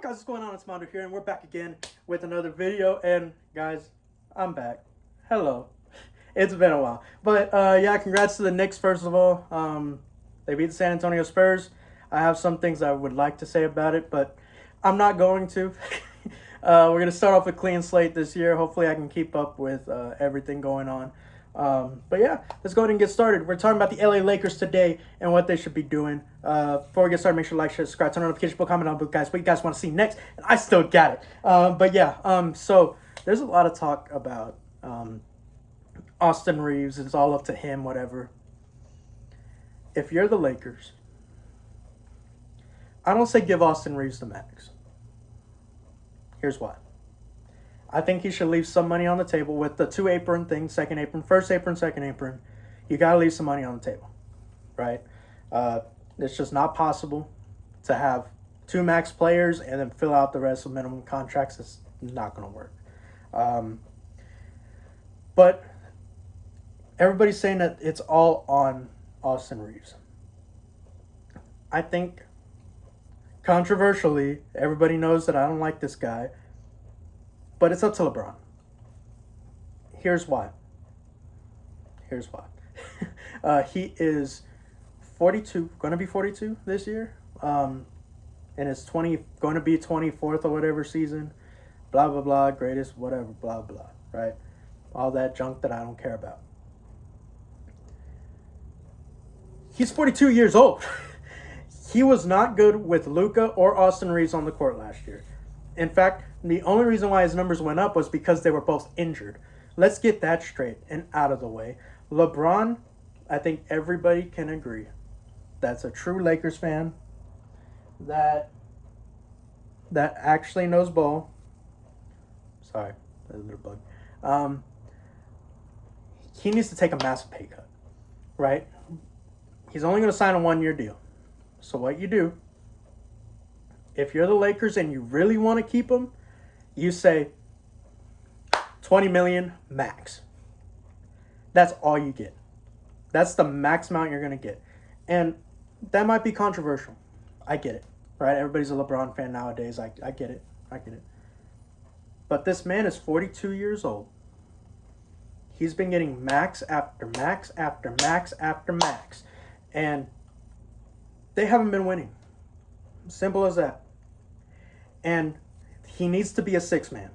guys, what's going on? It's Mondo here, and we're back again with another video. And guys, I'm back. Hello. It's been a while, but yeah, congrats to the Knicks. First of all, they beat the San Antonio Spurs. I have some things I would like to say about it, but I'm not going to. We're gonna start off with a clean slate this year. Hopefully, I can keep up with everything going on. But yeah, let's go ahead and get started. We're talking about the LA Lakers today and what they should be doing. Before we get started, make sure to like, share, subscribe, turn on notification bell, comment down below, guys, what you guys want to see next. And I still got it. But yeah, so there's a lot of talk about Austin Reeves. It's all up to him, whatever. If you're the Lakers, I don't say give Austin Reeves the max. Here's why. I think he should leave some money on the table with the two apron thing, second apron, first apron, second apron. You got to leave some money on the table, right? It's just not possible to have two max players and then fill out the rest of minimum contracts. It's not going to work. But everybody's saying that it's all on Austin Reeves. I think, controversially, everybody knows that I don't like this guy. But it's up to LeBron. Here's why. He is 42, going to be 42 this year. And it's going to be 24th or whatever season. Blah, blah, blah, greatest, whatever, blah, blah, right? All that junk that I don't care about. He's 42 years old. He was not good with Luka or Austin Reeves on the court last year. In fact, the only reason why his numbers went up was because they were both injured. Let's get that straight and out of the way. LeBron, I think everybody can agree, that's a true Lakers fan that actually knows ball. Sorry, a little bug. He needs to take a massive pay cut, right? He's only going to sign a 1-year deal. So what you do, if you're the Lakers and you really want to keep him, you say $20 million max. That's all you get. That's the max amount you're going to get. And that might be controversial. I get it, right? Everybody's a LeBron fan nowadays. I get it. But this man is 42 years old. He's been getting max after max after max after max. And they haven't been winning. Simple as that. And he needs to be a six-man.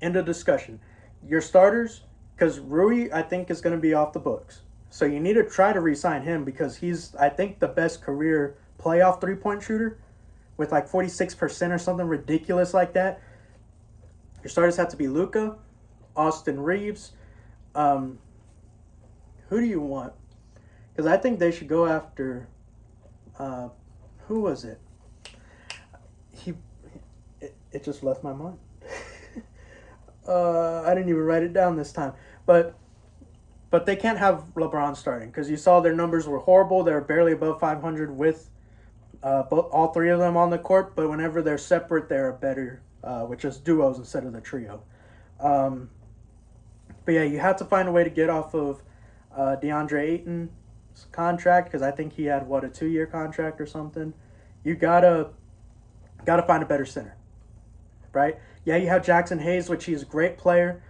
End of discussion. Your starters, because Rui, I think, is going to be off the books. So you need to try to re-sign him because he's, I think, the best career playoff three-point shooter with like 46% or something ridiculous like that. Your starters have to be Luka, Austin Reeves. Who do you want? Because I think they should go after, who was it? It just left my mind. I didn't even write it down this time. But they can't have LeBron starting because you saw their numbers were horrible. They're barely above 500 with all three of them on the court. But whenever they're separate, they're better with just duos instead of the trio. But yeah, you have to find a way to get off of DeAndre Ayton's contract because I think he had, a 2-year contract or something. You gotta find a better center. Right? Yeah, you have Jackson Hayes, which he's a great player.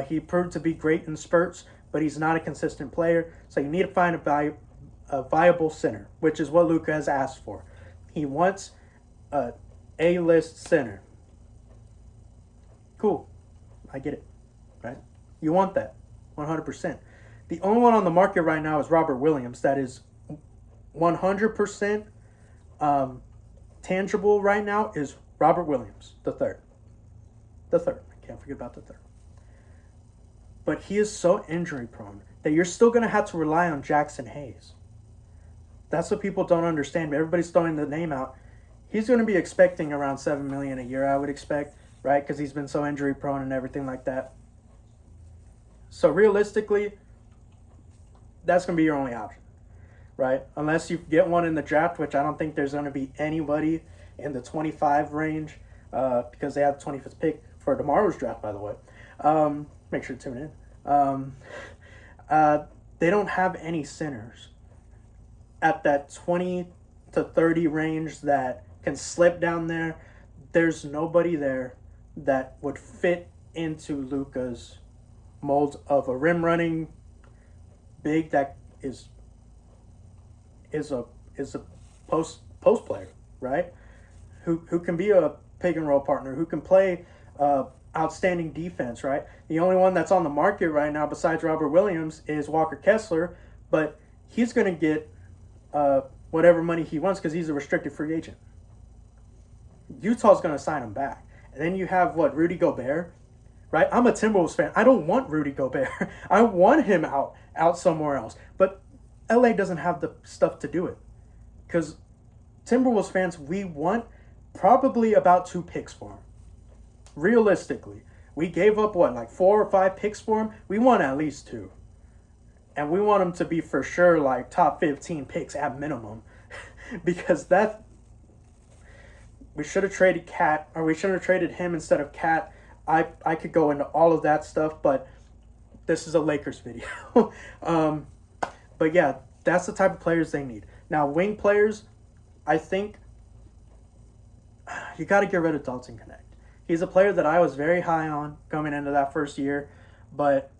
He proved to be great in spurts, but he's not a consistent player. So you need to find a viable center, which is what Luka has asked for. He wants a A-list center. Cool. I get it. Right? You want that. 100%. The only one on the market right now is Robert Williams. That is 100% tangible right now is Robert Williams, the third. I can't forget about the third. But he is so injury prone that you're still going to have to rely on Jackson Hayes. That's what people don't understand. Everybody's throwing the name out. He's going to be expecting around $7 million a year, I would expect, right? Because he's been so injury prone and everything like that. So realistically, that's going to be your only option, right? Unless you get one in the draft, which I don't think there's going to be anybody in the 25 range because they have the 25th pick for tomorrow's draft, by the way. Make sure to tune in. They don't have any centers at that 20 to 30 range that can slip down there. There's nobody there that would fit into Luka's mold of a rim running big that is a post player, right? Who can be a pick and roll partner, who can play outstanding defense, right? The only one that's on the market right now besides Robert Williams is Walker Kessler, but he's going to get whatever money he wants because he's a restricted free agent. Utah's going to sign him back. And then you have, Rudy Gobert, right? I'm a Timberwolves fan. I don't want Rudy Gobert. I want him out somewhere else. But LA doesn't have the stuff to do it. Because Timberwolves fans, we want probably about 2 picks for him. Realistically. We gave up, 4 or 5 picks for him? We want at least 2. And we want him to be for sure, top 15 picks at minimum. Because we should have traded Cat, or we should have traded him instead of Cat. I could go into all of that stuff, but this is a Lakers video. But yeah, that's the type of players they need. Now, wing players, I think you got to get rid of Dalton Connect. He's a player that I was very high on coming into that first year, but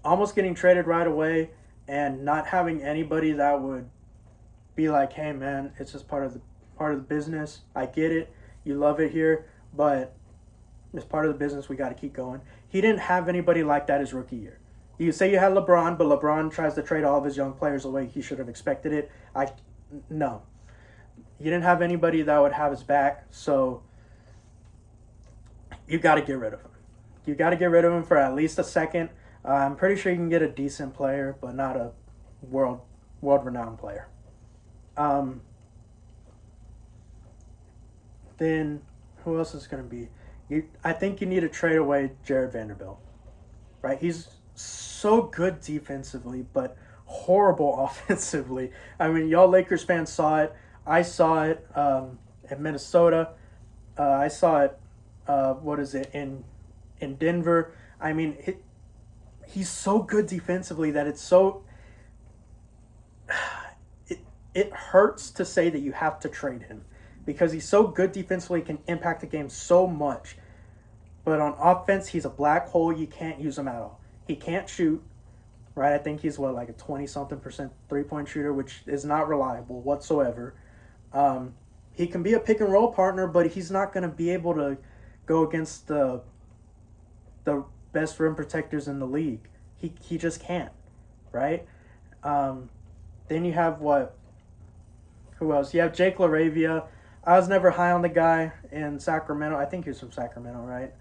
almost getting traded right away and not having anybody that would be like, hey man, it's just part of the business. I get it. You love it here, but it's part of the business. We got to keep going. He didn't have anybody like that his rookie year. You say you had LeBron, but LeBron tries to trade all of his young players away. He should have expected it. No. You didn't have anybody that would have his back, so you got to get rid of him. You got to get rid of him for at least a second. I'm pretty sure you can get a decent player, but not a world-renowned player. Then who else is going to be? I think you need to trade away Jared Vanderbilt, right? He's so good defensively, but horrible offensively. I mean, y'all Lakers fans saw it. I saw it in Minnesota. I saw it, in Denver. I mean, he's so good defensively that it's so... It hurts to say that you have to trade him because he's so good defensively, can impact the game so much. But on offense, he's a black hole. You can't use him at all. He can't shoot, right? I think he's a 20-something% three-point shooter, which is not reliable whatsoever. He can be a pick and roll partner, but he's not going to be able to go against the best rim protectors in the league. He just can't, right? Then you have who else? You have Jake LaRavia. I was never high on the guy in Sacramento. I think he was from Sacramento, right?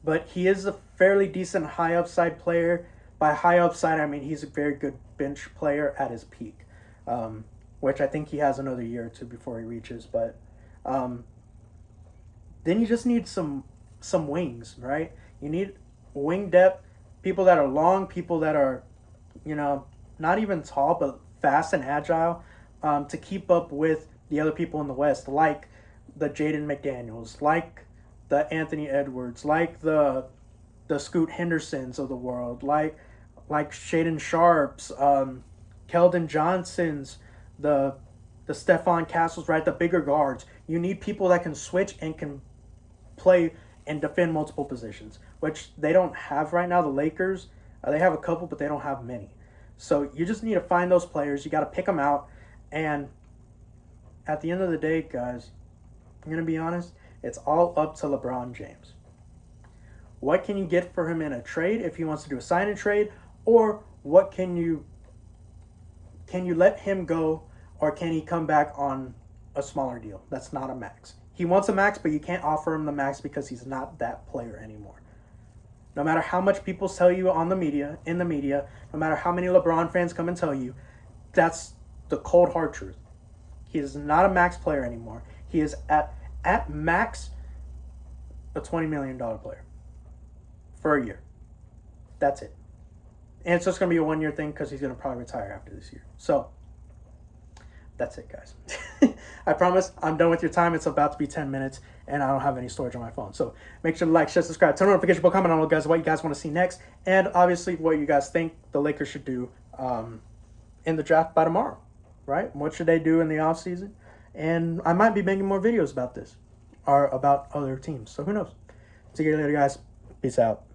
But he is a fairly decent high upside player. By high upside, I mean he's a very good bench player at his peak, which I think he has another year or two before he reaches. But then you just need some wings, right? You need wing depth, people that are long, people that are, not even tall, but fast and agile, to keep up with the other people in the West, like the Jaden McDaniels, like the Anthony Edwards, like the Scoot Hendersons of the world, like Shaden Sharps, Keldon Johnsons, the Stephon Castles, right? The bigger guards. You need people that can switch and can play and defend multiple positions, which they don't have right now. The Lakers, they have a couple, but they don't have many. So you just need to find those players. You got to pick them out. And at the end of the day, guys, I'm going to be honest, it's all up to LeBron James. What can you get for him in a trade if he wants to do a sign and trade? Or what can you let him go, or can he come back on a smaller deal? That's not a max. He wants a max, but you can't offer him the max because he's not that player anymore. No matter how much people tell you in the media, no matter how many LeBron fans come and tell you, that's the cold hard truth. He is not a max player anymore. He is at max a $20 million player for a year. That's it. And it's just going to be a 1-year thing because he's going to probably retire after this year. So that's it, guys. I promise I'm done with your time. It's about to be 10 minutes, and I don't have any storage on my phone. So make sure to like, share, subscribe, turn on notification bell, comment on what you guys want to see next, and obviously what you guys think the Lakers should do in the draft by tomorrow, right? What should they do in the offseason? And I might be making more videos about this or about other teams. So who knows? See you later, guys. Peace out.